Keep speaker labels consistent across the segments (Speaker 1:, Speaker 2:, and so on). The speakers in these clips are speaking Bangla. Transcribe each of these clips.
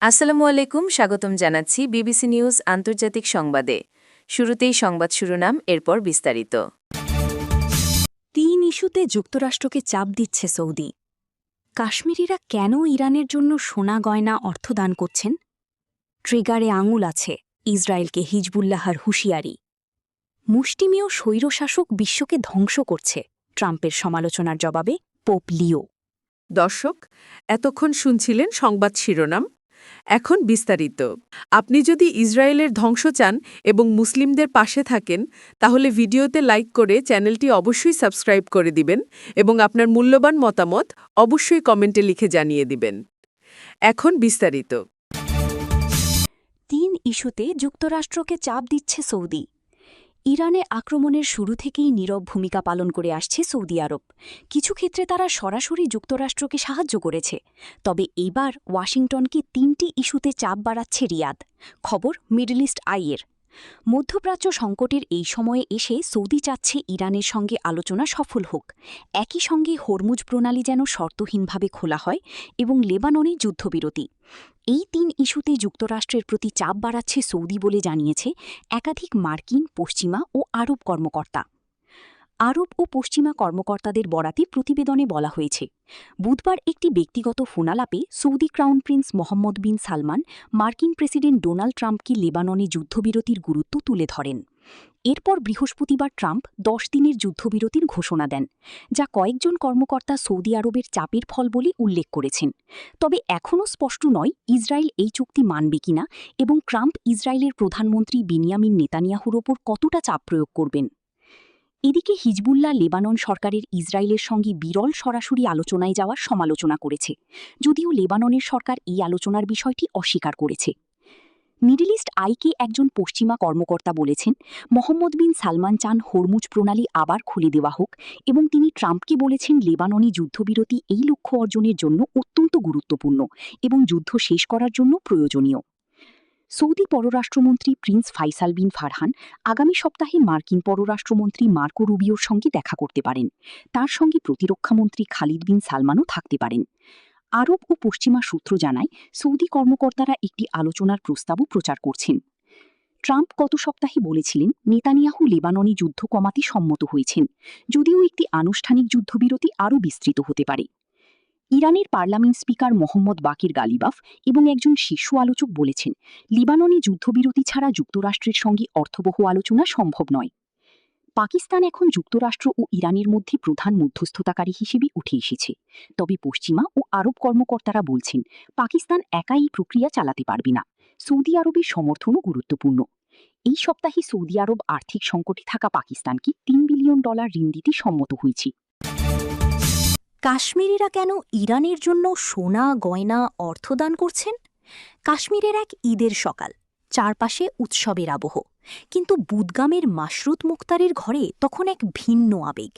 Speaker 1: আসসালামু আলাইকুম, স্বাগতম জানাচ্ছি বিবিসি নিউজ আন্তর্জাতিক সংবাদে। শুরুতেই সংবাদ শিরোনাম, এরপর বিস্তারিত।
Speaker 2: ৩ ইস্যুতে যুক্তরাষ্ট্রকে চাপ দিচ্ছে সৌদি। কাশ্মীরিরা কেন ইরানের জন্য সোনা গয়না অর্থদান করছেন? ট্রিগারে আঙুল আছে, ইসরায়েলকে হিজবুল্লাহর হুঁশিয়ারি। মুষ্টিমেয় স্বৈরশাসক বিশ্বকে ধ্বংস করছে, ট্রাম্পের সমালোচনার জবাবে পোপ লিও।
Speaker 3: দর্শক, এতক্ষণ শুনছিলেন সংবাদ শিরোনাম। এখন বিস্তারিত। আপনি যদি ইসরায়েলের ধ্বংস চান এবং মুসলিমদের পাশে থাকেন, তাহলে ভিডিওতে লাইক করে চ্যানেলটি অবশ্যই সাবস্ক্রাইব করে দিবেন এবং আপনার মূল্যবান মতামত অবশ্যই কমেন্টে লিখে জানিয়ে দিবেন। এখন বিস্তারিত।
Speaker 2: ৩ ইস্যুতে যুক্তরাষ্ট্রকে চাপ দিচ্ছে সৌদি। ইরানে আক্রমণের শুরু থেকেই নীরব ভূমিকা পালন করে আসছে সৌদি আরব। কিছু ক্ষেত্রে তারা সরাসরি যুক্তরাষ্ট্রকে সাহায্য করেছে। তবে এবার ওয়াশিংটনকে ৩টি ইস্যুতে চাপ বাড়াচ্ছে রিয়াদ। খবর মিডল ইস্ট আইয়ের। মধ্যপ্রাচ্য সংকটের এই সময়ে এসে সৌদি চাচ্ছে ইরানের সঙ্গে আলোচনা সফল হোক। একই সঙ্গে হরমুজ প্রণালী যেন শর্তহীনভাবে খোলা হয় এবং লেবাননে যুদ্ধবিরতি। এই ৩ ইস্যুতে যুক্তরাষ্ট্রের প্রতি চাপ বাড়াচ্ছে সৌদি বলে জানিয়েছে একাধিক মার্কিন, পশ্চিমা ও আরব কর্মকর্তা। আরব ও পশ্চিমা কর্মকর্তাদের বরাতে প্রতিবেদনে বলা হয়েছে, বুধবার একটি ব্যক্তিগত ফোনালাপে সৌদি ক্রাউন প্রিন্স মোহাম্মদ বিন সালমান মার্কিন প্রেসিডেন্ট ডোনাল্ড ট্রাম্পকে লেবাননে যুদ্ধবিরতির গুরুত্ব তুলে ধরেন। এরপর বৃহস্পতিবার ট্রাম্প ১০ দিনের যুদ্ধবিরতির ঘোষণা দেন, যা কয়েকজন কর্মকর্তা সৌদি আরবের চাপের ফল বলে উল্লেখ করেছেন। তবে এখনও স্পষ্ট নয় ইসরায়েল এই চুক্তি মানবে কিনা এবং ট্রাম্প ইসরায়েলের প্রধানমন্ত্রী বিনিয়ামিন নেতানিয়াহুর ওপর কতটা চাপ প্রয়োগ করবেন। এদিকে হিজবুল্লাহ লেবানন সরকারের ইসরায়েলের সঙ্গে বিরল সরাসরি আলোচনায় যাওয়ার সমালোচনা করেছে, যদিও লেবাননের সরকার এই আলোচনার বিষয়টি অস্বীকার করেছে। মিডল ইস্ট আইকে একজন পশ্চিমা কর্মকর্তা বলেছেন, মোহাম্মদ বিন সালমান চান হরমুজ প্রণালী আবার খুলে দেওয়া হোক এবং তিনি ট্রাম্পকে বলেছেন লেবাননে যুদ্ধবিরতি এই লক্ষ্য অর্জনের জন্য অত্যন্ত গুরুত্বপূর্ণ এবং যুদ্ধ শেষ করার জন্য প্রয়োজনীয়। সৌদি পররাষ্ট্রমন্ত্রী প্রিন্স ফাইসাল বিন ফারহান আগামী সপ্তাহে মার্কিন পররাষ্ট্রমন্ত্রী মার্কো রুবিওর সঙ্গে দেখা করতে পারেন। তার সঙ্গে প্রতিরক্ষামন্ত্রী খালিদ বিন সালমানও থাকতে পারেন। আরব ও পশ্চিমা সূত্র জানায়, সৌদি কর্মকর্তারা একটি আলোচনার প্রস্তাবও প্রচার করছেন। ট্রাম্প গত সপ্তাহে বলেছিলেন নেতানিয়াহু লেবাননে যুদ্ধ কমাতে সম্মত হয়েছেন, যদিও একটি আনুষ্ঠানিক যুদ্ধবিরতি আরও বিস্তৃত হতে পারে। ইরানের পার্লামেন্ট স্পিকার মোহাম্মদ বাকির গালিবাফ এবং একজন শীর্ষ আলোচক বলেছেন, লিবাননে যুদ্ধবিরতি ছাড়া যুক্তরাষ্ট্রের সঙ্গে অর্থবহ আলোচনা সম্ভব নয়। পাকিস্তান এখন যুক্তরাষ্ট্র ও ইরানের মধ্যে প্রধান মধ্যস্থতাকারী হিসেবে উঠে এসেছে। তবে পশ্চিমা ও আরব কর্মকর্তারা বলছেন, পাকিস্তান একাই এই প্রক্রিয়া চালাতে পারবে না। সৌদি আরবের সমর্থনও গুরুত্বপূর্ণ। এই সপ্তাহে সৌদি আরব আর্থিক সংকটে থাকা পাকিস্তানকে $3 বিলিয়ন ঋণ দিতে সম্মত হয়েছে। কাশ্মীরিরা কেন ইরানের জন্য সোনা গয়না অর্থদান করছেন? কাশ্মীরের এক ঈদের সকাল, চারপাশে উৎসবের আবহ, কিন্তু বুদগামের মাশরুত মুক্তারের ঘরে তখন এক ভিন্ন আবেগ।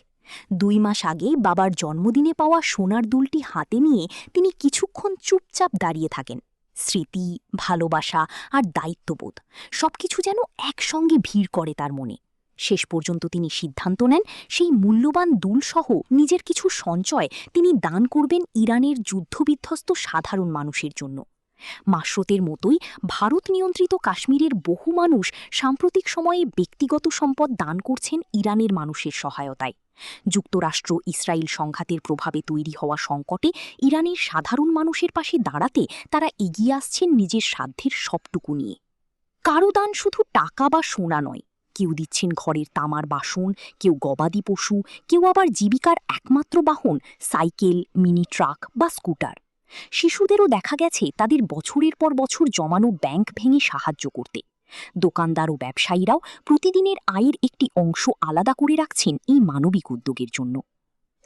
Speaker 2: 2 মাস আগে বাবার জন্মদিনে পাওয়া সোনার দুলটি হাতে নিয়ে তিনি কিছুক্ষণ চুপচাপ দাঁড়িয়ে থাকেন। স্মৃতি, ভালোবাসা আর দায়িত্ববোধ সবকিছু যেন একসঙ্গে ভিড় করে তার মনে। শেষ পর্যন্ত তিনি সিদ্ধান্ত নেন, সেই মূল্যবান দুলসহ নিজের কিছু সঞ্চয় তিনি দান করবেন ইরানের যুদ্ধবিধ্বস্ত সাধারণ মানুষের জন্য। মাশরুতের মতোই ভারত নিয়ন্ত্রিত কাশ্মীরের বহু মানুষ সাম্প্রতিক সময়ে ব্যক্তিগত সম্পদ দান করছেন ইরানের মানুষের সহায়তায়। যুক্তরাষ্ট্র ইসরায়েল সংঘাতের প্রভাবে তৈরি হওয়া সংকটে ইরানের সাধারণ মানুষের পাশে দাঁড়াতে তারা এগিয়ে আসছেন নিজের সাধ্যের সবটুকু নিয়ে। কারো দান শুধু টাকা বা সোনা নয়, কেউ দিচ্ছেন ঘরের তামার বাসন, কেউ গবাদি পশু, কেউ আবার জীবিকার একমাত্র বাহন সাইকেল, মিনি ট্রাক বা স্কুটার। শিশুদেরও দেখা গেছে তাদের বছরের পর বছর জমানো ব্যাংক ভেঙে সাহায্য করতে। দোকানদার ও ব্যবসায়ীরাও প্রতিদিনের আয়ের একটি অংশ আলাদা করে রাখছেন এই মানবিক উদ্যোগের জন্য।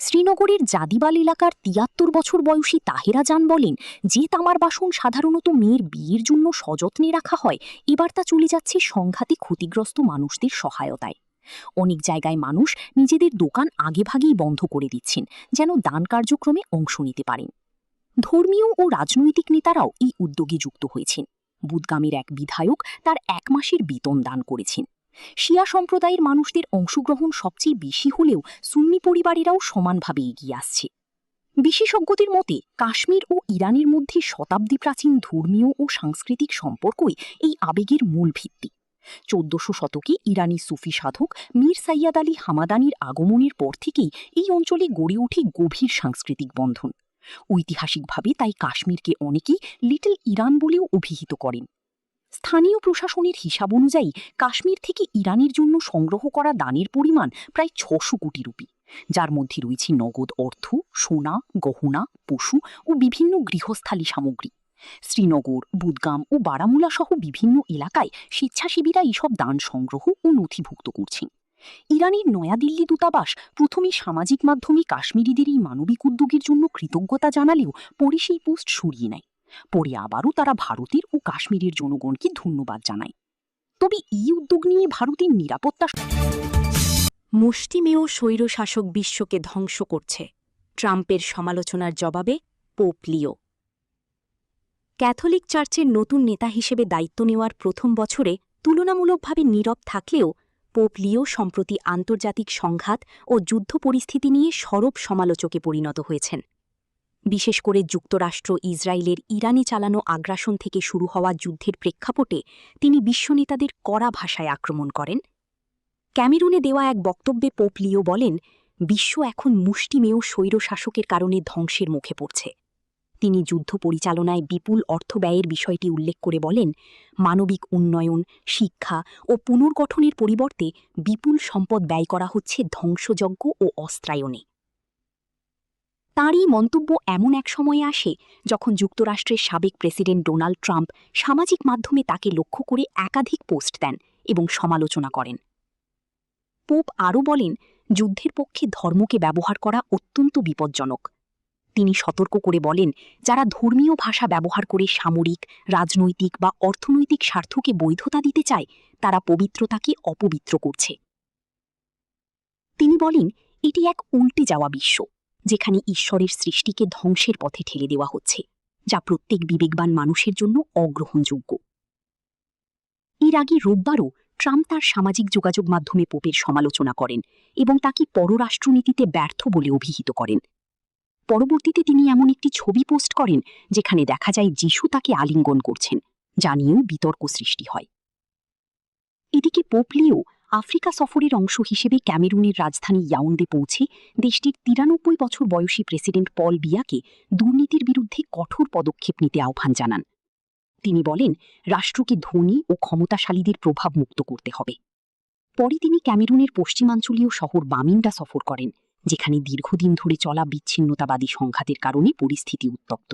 Speaker 2: শ্রীনগরের জাদিবাল এলাকার ৭৩ বছর বয়সী তাহেরা জান বলেন, যে তামার বাসন সাধারণত মেয়ের বিয়ের জন্য সযত্নে রাখা হয়, এবার তা চলে যাচ্ছে সংঘাতে ক্ষতিগ্রস্ত মানুষদের সহায়তায়। অনেক জায়গায় মানুষ নিজেদের দোকান আগেভাগেই বন্ধ করে দিচ্ছেন, যেন দান কার্যক্রমে অংশ নিতে পারেন। ধর্মীয় ও রাজনৈতিক নেতারাও এই উদ্যোগে যুক্ত হয়েছেন। বুদগামের এক বিধায়ক তার 1 মাসের বেতন দান করেছেন। শিয়া সম্প্রদায়ের মানুষদের অংশগ্রহণ সবচেয়ে বেশি হলেও সুন্নি পরিবারেরাও সমানভাবে এগিয়ে আসছে। বিশেষজ্ঞদের মতে কাশ্মীর ও ইরানের মধ্যে শতাব্দী প্রাচীন ধর্মীয় ও সাংস্কৃতিক সম্পর্কই এই আবেগের মূল ভিত্তি। ১৪০০ শতকে ইরানি সুফি সাধক মীর সাইয়াদ আলী হামাদানির আগমনের পর থেকেই এই অঞ্চলে গড়ে ওঠে গভীর সাংস্কৃতিক বন্ধন। ঐতিহাসিকভাবে তাই কাশ্মীরকে অনেকেই লিটল ইরান বলেও অভিহিত করেন। স্থানীয় প্রশাসনের হিসাব অনুযায়ী কাশ্মীর থেকে ইরানের জন্য সংগ্রহ করা দানের পরিমাণ প্রায় ৬০০ কোটি রুপি, যার মধ্যে রয়েছে নগদ অর্থ, সোনা, গহনা, পশু ও বিভিন্ন গৃহস্থালী সামগ্রী। শ্রীনগর, বুদগাম ও বারামুলা সহ বিভিন্ন এলাকায় স্বেচ্ছাসেবীরা এসব দান সংগ্রহ ও নথিভুক্ত করছেন। ইরানের নয়াদিল্লি দূতাবাস প্রথমে সামাজিক মাধ্যমে কাশ্মীরিদের এই মানবিক উদ্যোগের জন্য কৃতজ্ঞতা জানালেও পরে সেই পোস্ট সরিয়ে নেয়। পরে আবারও তারা ভারতের ও কাশ্মীরের জনগণকে ধন্যবাদ জানায়। তবে এই উদ্যোগ নিয়ে ভারতের নিরাপত্তা মুষ্টিমেয় স্বৈরশাসক বিশ্বকে ধ্বংস করছে, ট্রাম্পের সমালোচনার জবাবে পোপ লিও। ক্যাথলিক চার্চের নতুন নেতা হিসেবে দায়িত্ব নেওয়ার প্রথম বছরে তুলনামূলকভাবে নীরব থাকলেও পোপ লিও সম্প্রতি আন্তর্জাতিক সংঘাত ও যুদ্ধ পরিস্থিতি নিয়ে সরব সমালোচকে পরিণত হয়েছেন। বিশেষ করে যুক্তরাষ্ট্র ইসরায়েলের ইরানে চালানো আগ্রাসন থেকে শুরু হওয়া যুদ্ধের প্রেক্ষাপটে তিনি বিশ্বনেতাদের কড়া ভাষায় আক্রমণ করেন। ক্যামেরুনে দেওয়া এক বক্তব্যে পোপ লিও বলেন, বিশ্ব এখন মুষ্টিমেয় স্বৈরশাসকের কারণে ধ্বংসের মুখে পড়ছে। তিনি যুদ্ধ পরিচালনায় বিপুল অর্থ ব্যয়ের বিষয়টি উল্লেখ করে বলেন, মানবিক উন্নয়ন, শিক্ষা ও পুনর্গঠনের পরিবর্তে বিপুল সম্পদ ব্যয় করা হচ্ছে ধ্বংসযজ্ঞ ও অস্ত্রায়নে। তাঁরই মন্তব্য এমন এক সময়ে আসে যখন যুক্তরাষ্ট্রের সাবেক প্রেসিডেন্ট ডোনাল্ড ট্রাম্প সামাজিক মাধ্যমে তাকে লক্ষ্য করে একাধিক পোস্ট দেন এবং সমালোচনা করেন। পোপ আরও বলেন, যুদ্ধের পক্ষে ধর্মকে ব্যবহার করা অত্যন্ত বিপজ্জনক। তিনি সতর্ক করে বলেন, যারা ধর্মীয় ভাষা ব্যবহার করে সামরিক, রাজনৈতিক বা অর্থনৈতিক স্বার্থকে বৈধতা দিতে চায় তারা পবিত্রতাকে অপবিত্র করছে। তিনি বলেন, এটি এক উল্টে যাওয়া বিশ্ব, যেখানে ঈশ্বরের সৃষ্টিকে ধ্বংসের পথে ঠেলে দেওয়া হচ্ছে, যা প্রত্যেক বিবেকবান মানুষের জন্য অগ্রহণযোগ্য। এর আগে রোববারও ট্রাম্প তার সামাজিক যোগাযোগ মাধ্যমে পোপের সমালোচনা করেন এবং তাকে পররাষ্ট্রনীতিতে ব্যর্থ বলে অভিহিত করেন। পরবর্তীতে তিনি এমন একটি ছবি পোস্ট করেন যেখানে দেখা যায় যিশু তাকে আলিঙ্গন করছেন, যা নিয়েও বিতর্ক সৃষ্টি হয়। এদিকে পোপ লিও আফ্রিকা সফরের অংশ হিসেবে ক্যামেরুনের রাজধানী ইয়াউন্দে পৌঁছে দেশটির ৯৩ বছর বয়সী প্রেসিডেন্ট পল বিয়াকে দুর্নীতির বিরুদ্ধে কঠোর পদক্ষেপ নিতে আহ্বান জানান। তিনি বলেন, রাষ্ট্রকে ধনী ও ক্ষমতাশালীদের প্রভাব মুক্ত করতে হবে। পরে তিনি ক্যামেরুনের পশ্চিমাঞ্চলীয় শহর বামিন্ডা সফর করেন, যেখানে দীর্ঘদিন ধরে চলা বিচ্ছিন্নতাবাদী সংঘাতের কারণে পরিস্থিতি উত্তপ্ত।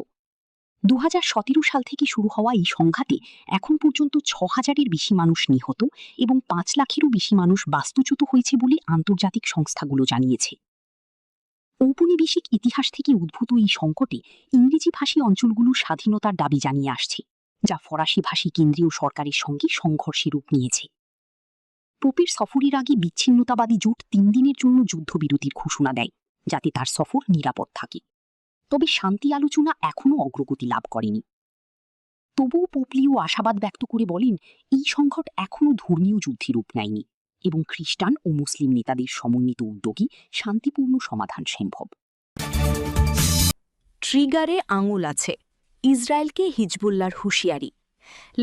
Speaker 2: ২০১৭ সাল থেকে শুরু হওয়া এই সংঘাতে এখন পর্যন্ত ৬,০০০-এর বেশি মানুষ নিহত এবং ৫ লাখেরও বেশি মানুষ বাস্তুচ্যুত হয়েছে বলে আন্তর্জাতিক সংস্থাগুলো জানিয়েছে। ঔপনিবেশিক ইতিহাস থেকে উদ্ভূত এই সংকটে ইংরেজিভাষী অঞ্চলগুলো স্বাধীনতার দাবি জানিয়ে আসছে, যা ফরাসিভাষী কেন্দ্রীয় সরকারের সঙ্গে সংঘর্ষে রূপ নিয়েছে। পোপের সফরের আগে বিচ্ছিন্নতাবাদী জোট ৩ দিনের জন্য যুদ্ধবিরতির ঘোষণা দেয়, যাতে তার সফর নিরাপদ থাকে। তবে শান্তি আলোচনা এখনও অগ্রগতি লাভ করেনি। তবুও পোপ লিও আশাবাদ ব্যক্ত করে বলেন, এই সংকট এখনও ধর্মীয় যুদ্ধে রূপ নেয়নি এবং খ্রিস্টান ও মুসলিম নেতাদের সমন্বিত উদ্যোগী শান্তিপূর্ণ সমাধান সম্ভব। ট্রিগারে আঙুল আছে, ইসরায়েলকে হিজবুল্লাহর হুঁশিয়ারি।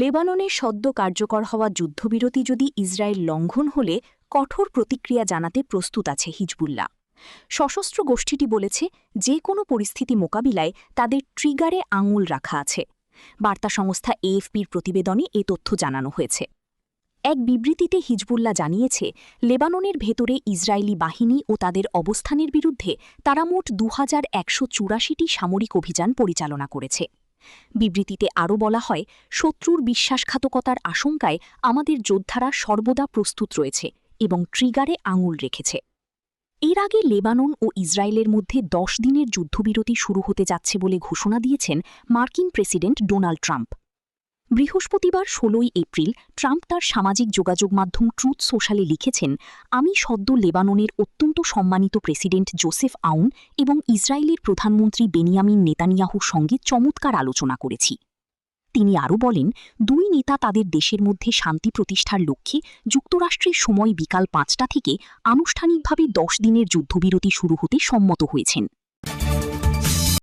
Speaker 2: লেবাননে সদ্য কার্যকর হওয়া যুদ্ধবিরতি যদি ইসরায়েল লঙ্ঘন হলে কঠোর প্রতিক্রিয়া জানাতে প্রস্তুত আছে হিজবুল্লাহ। সশস্ত্র গোষ্ঠীটি বলেছে, যে কোনো পরিস্থিতি মোকাবিলায় তাদের ট্রিগারে আঙুল রাখা আছে। বার্তা সংস্থা এএফপির প্রতিবেদনে এ তথ্য জানানো হয়েছে। এক বিবৃতিতে হিজবুল্লাহ জানিয়েছে, লেবাননের ভেতরে ইসরায়েলি বাহিনী ও তাদের অবস্থানের বিরুদ্ধে তারা মোট ২,১৮৪টি সামরিক অভিযান পরিচালনা করেছে। বিবৃতিতে আরও বলা হয়, শত্রুর বিশ্বাসঘাতকতার আশঙ্কায় আমাদের যোদ্ধারা সর্বদা প্রস্তুত রয়েছে এবং ট্রিগারে আঙুল রেখেছে। এর আগে লেবানন ও ইসরায়েলের মধ্যে ১০ দিনের যুদ্ধবিরতি শুরু হতে যাচ্ছে বলে ঘোষণা দিয়েছেন মার্কিন প্রেসিডেন্ট ডোনাল্ড ট্রাম্প। বৃহস্পতিবার ১৬ এপ্রিল ট্রাম্প তার সামাজিক যোগাযোগ মাধ্যম ট্রুথ সোশ্যালে লিখেছেন, আমি সদ্য লেবাননের অত্যন্ত সম্মানিত প্রেসিডেন্ট জোসেফ আউন এবং ইসরায়েলের প্রধানমন্ত্রী বেনিয়ামিন নেতানিয়াহুর সঙ্গে চমৎকার আলোচনা করেছি। তিনি আরও বলেন, দুই নেতা তাদের দেশের মধ্যে শান্তি প্রতিষ্ঠার লক্ষ্যে যুক্তরাষ্ট্রের সময় বিকাল ৫টা থেকে আনুষ্ঠানিকভাবে ১০ দিনের যুদ্ধবিরতি শুরু হতে সম্মত হয়েছেন।